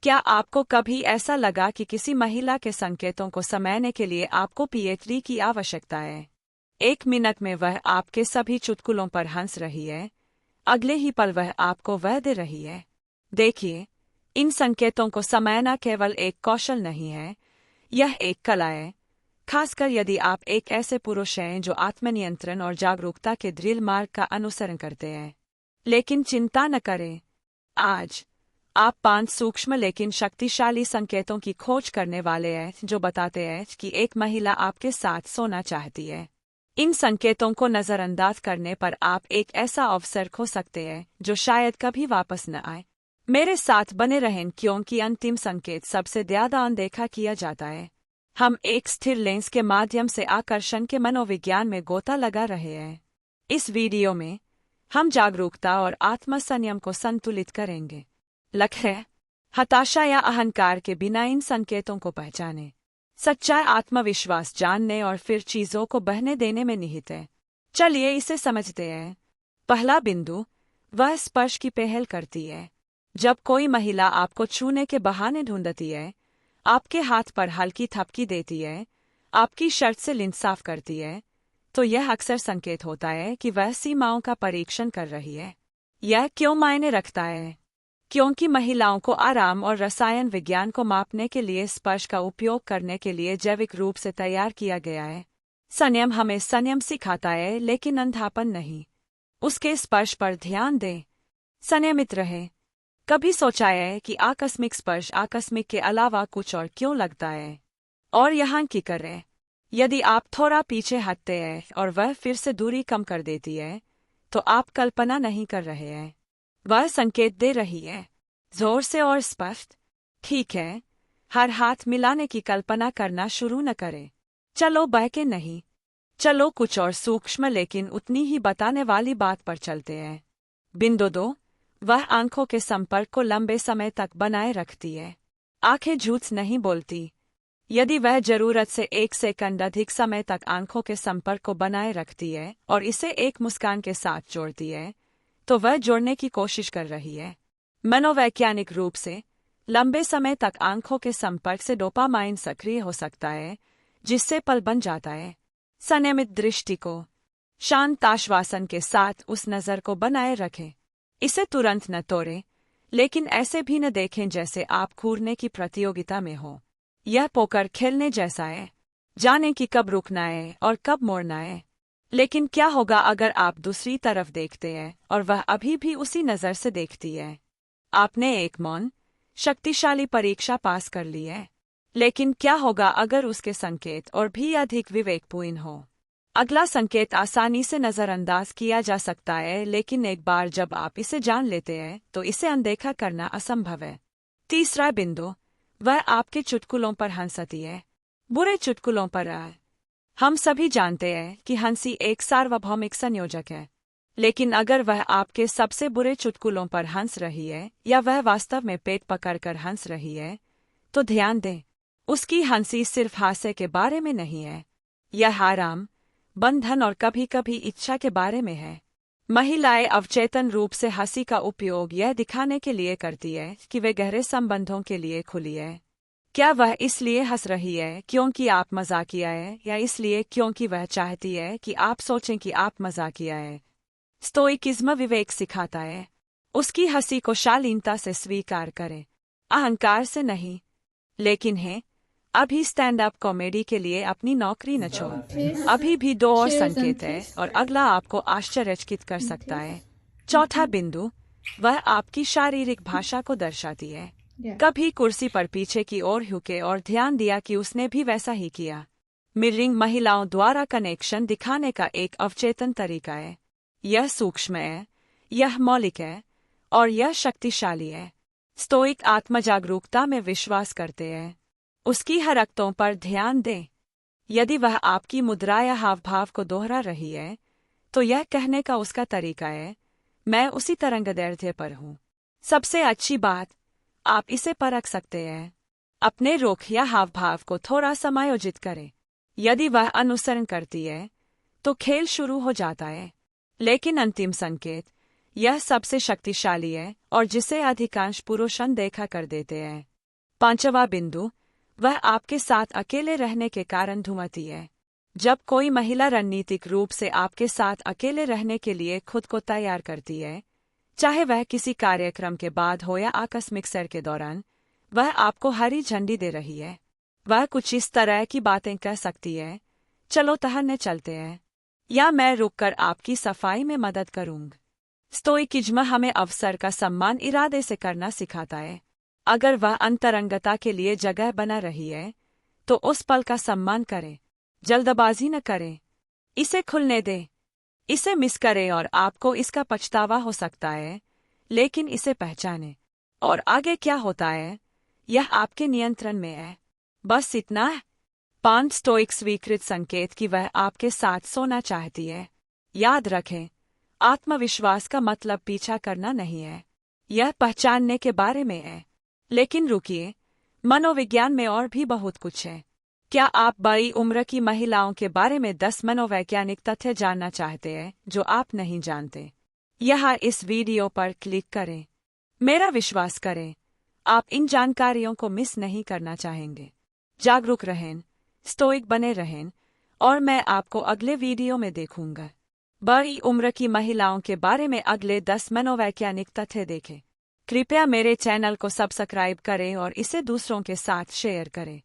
क्या आपको कभी ऐसा लगा कि किसी महिला के संकेतों को समझने के लिए आपको पीएचडी की आवश्यकता है? 1 मिनट में वह आपके सभी चुटकुलों पर हंस रही है, अगले ही पल वह आपको वह दे रही है। देखिए, इन संकेतों को समझना केवल एक कौशल नहीं है, यह एक कला है, खासकर यदि आप एक ऐसे पुरुष हैं जो आत्मनियंत्रण और जागरूकता के दृढ़ मार्ग का अनुसरण करते हैं। लेकिन चिंता न करें, आज आप 5 सूक्ष्म लेकिन शक्तिशाली संकेतों की खोज करने वाले हैं जो बताते हैं कि एक महिला आपके साथ सोना चाहती है। इन संकेतों को नजरअंदाज करने पर आप एक ऐसा अवसर खो सकते हैं जो शायद कभी वापस न आए। मेरे साथ बने रहें क्योंकि अंतिम संकेत सबसे ज्यादा अनदेखा किया जाता है। हम एक स्थिर लेंस के माध्यम से आकर्षण के मनोविज्ञान में गोता लगा रहे हैं। इस वीडियो में हम जागरूकता और आत्मसंयम को संतुलित करेंगे। लक्ष्य है हताशा या अहंकार के बिना इन संकेतों को पहचाने। सच्चा आत्मविश्वास जानने और फिर चीजों को बहने देने में निहित है। चलिए इसे समझते हैं। पहला बिंदु, वह स्पर्श की पहल करती है। जब कोई महिला आपको छूने के बहाने ढूंढती है, आपके हाथ पर हल्की थपकी देती है, आपकी शर्ट से इंसाफ करती है, तो यह अक्सर संकेत होता है कि वह सीमाओं का परीक्षण कर रही है। यह क्यों मायने रखता है? क्योंकि महिलाओं को आराम और रसायन विज्ञान को मापने के लिए स्पर्श का उपयोग करने के लिए जैविक रूप से तैयार किया गया है। संयम हमें संयम सिखाता है, लेकिन अंधापन नहीं। उसके स्पर्श पर ध्यान दें, संयमित रहे। कभी सोचा है कि आकस्मिक स्पर्श आकस्मिक के अलावा कुछ और क्यों लगता है? और यहाँ की करें, यदि आप थोड़ा पीछे हटते हैं और वह फिर से दूरी कम कर देती है, तो आप कल्पना नहीं कर रहे हैं, वह संकेत दे रही है। जोर से और स्पष्ट। ठीक है, हर हाथ मिलाने की कल्पना करना शुरू न करें। चलो बहके नहीं, चलो कुछ और सूक्ष्म लेकिन उतनी ही बताने वाली बात पर चलते हैं। बिंदु 2, वह आंखों के संपर्क को लंबे समय तक बनाए रखती है। आंखें झूठ नहीं बोलती। यदि वह जरूरत से 1 सेकंड अधिक समय तक आंखों के संपर्क को बनाए रखती है और इसे एक मुस्कान के साथ जोड़ती है, तो वह जोड़ने की कोशिश कर रही है। मनोवैज्ञानिक रूप से लंबे समय तक आंखों के संपर्क से डोपामाइन सक्रिय हो सकता है, जिससे पल बन जाता है। संयमित दृष्टि को शांत आश्वासन के साथ उस नज़र को बनाए रखें। इसे तुरंत न तोड़ें, लेकिन ऐसे भी न देखें जैसे आप घूरने की प्रतियोगिता में हो। यह पोकर खेलने जैसा है, जाने कि कब रुकना है और कब मोड़ना है। लेकिन क्या होगा अगर आप दूसरी तरफ देखते हैं और वह अभी भी उसी नज़र से देखती है? आपने एक मौन, शक्तिशाली परीक्षा पास कर ली है। लेकिन क्या होगा अगर उसके संकेत और भी अधिक विवेकपूर्ण हो? अगला संकेत आसानी से नज़रअंदाज किया जा सकता है, लेकिन एक बार जब आप इसे जान लेते हैं तो इसे अनदेखा करना असंभव है। तीसरा बिंदु, वह आपके चुटकुलों पर हंसती है। बुरे चुटकुलों पर हम सभी जानते हैं कि हंसी एक सार्वभौमिक संयोजक है, लेकिन अगर वह आपके सबसे बुरे चुटकुलों पर हंस रही है या वह वास्तव में पेट पकड़कर हंस रही है, तो ध्यान दें, उसकी हंसी सिर्फ हास्य के बारे में नहीं है। यह आराम, बंधन और कभी कभी इच्छा के बारे में है। महिलाएं अवचेतन रूप से हंसी का उपयोग यह दिखाने के लिए करती है कि वे गहरे संबंधों के लिए खुली है। क्या वह इसलिए हंस रही है क्योंकि आप मजाकिया है, या इसलिए क्योंकि वह चाहती है कि आप सोचें कि आप मजाकिया है? स्टोइकिज्म विवेक सिखाता है। उसकी हंसी को शालीनता से स्वीकार करें, अहंकार से नहीं। लेकिन है, अभी स्टैंड अप कॉमेडी के लिए अपनी नौकरी न छोड़। अभी भी 2 और संकेत है और अगला आपको आश्चर्यचकित कर सकता है। चौथा बिंदु, वह आपकी शारीरिक भाषा को दर्शाती है। कभी कुर्सी पर पीछे की ओर झुके और ध्यान दिया कि उसने भी वैसा ही किया। मिररिंग महिलाओं द्वारा कनेक्शन दिखाने का एक अवचेतन तरीका है। यह सूक्ष्म है, यह मौलिक है और यह शक्तिशाली है। स्टोइक आत्मजागरूकता में विश्वास करते हैं। उसकी हरकतों पर ध्यान दें। यदि वह आपकी मुद्रा या हावभाव को दोहरा रही है, तो यह कहने का उसका तरीका है, मैं उसी तरंगदैर्ध्य पर हूँ। सबसे अच्छी बात, आप इसे परख सकते हैं। अपने रुख या हावभाव को थोड़ा समायोजित करें। यदि वह अनुसरण करती है, तो खेल शुरू हो जाता है। लेकिन अंतिम संकेत, यह सबसे शक्तिशाली है और जिसे अधिकांश पुरुष अनदेखा कर देते हैं। पांचवा बिंदु, वह आपके साथ अकेले रहने के कारण धूमती है। जब कोई महिला रणनीतिक रूप से आपके साथ अकेले रहने के लिए खुद को तैयार करती है, चाहे वह किसी कार्यक्रम के बाद हो या आकस्मिक सैर के दौरान, वह आपको हरी झंडी दे रही है। वह कुछ इस तरह की बातें कह सकती है, चलो टहलने चलते हैं, या मैं रुककर आपकी सफाई में मदद करूंगा। स्टोइकिज्म हमें अवसर का सम्मान इरादे से करना सिखाता है। अगर वह अंतरंगता के लिए जगह बना रही है, तो उस पल का सम्मान करें, जल्दबाजी न करें, इसे खुलने दें। इसे मिस करें और आपको इसका पछतावा हो सकता है, लेकिन इसे पहचानें। और आगे क्या होता है, यह आपके नियंत्रण में है। बस इतना है। 5 स्टोइक स्वीकृत संकेत कि वह आपके साथ सोना चाहती है। याद रखें, आत्मविश्वास का मतलब पीछा करना नहीं है, यह पहचानने के बारे में है। लेकिन रुकिए, मनोविज्ञान में और भी बहुत कुछ है। क्या आप बड़ी उम्र की महिलाओं के बारे में 10 मनोवैज्ञानिक तथ्य जानना चाहते हैं जो आप नहीं जानते? यहाँ इस वीडियो पर क्लिक करें। मेरा विश्वास करें, आप इन जानकारियों को मिस नहीं करना चाहेंगे। जागरूक रहें, स्टोइक बने रहें, और मैं आपको अगले वीडियो में देखूंगा। बड़ी उम्र की महिलाओं के बारे में अगले 10 मनोवैज्ञानिक तथ्य देखें। कृपया मेरे चैनल को सब्सक्राइब करें और इसे दूसरों के साथ शेयर करें।